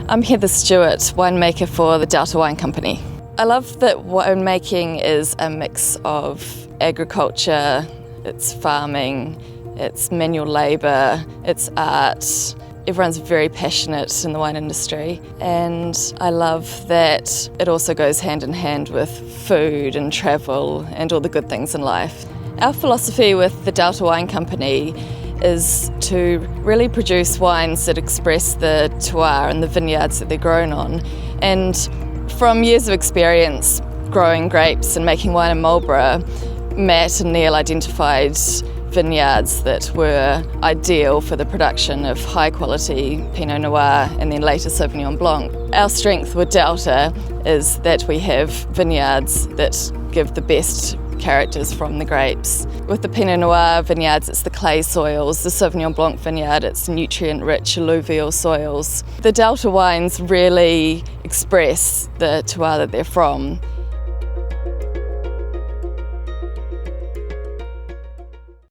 I'm Heather Stewart, winemaker for the Delta Wine Company. I love that winemaking is a mix of agriculture, it's farming, it's manual labour, it's art. Everyone's very passionate in the wine industry, and I love that it also goes hand in hand with food and travel and all the good things in life. Our philosophy with the Delta Wine Company is to really produce wines that express the terroir and the vineyards that they're grown on. And from years of experience growing grapes and making wine in Marlborough, Matt and Neil identified vineyards that were ideal for the production of high quality Pinot Noir and then later Sauvignon Blanc. Our strength with Delta is that we have vineyards that give the best characters from the grapes. With the Pinot Noir vineyards, it's the clay soils. The Sauvignon Blanc vineyard, it's nutrient-rich alluvial soils. The Delta wines really express the terroir that they're from.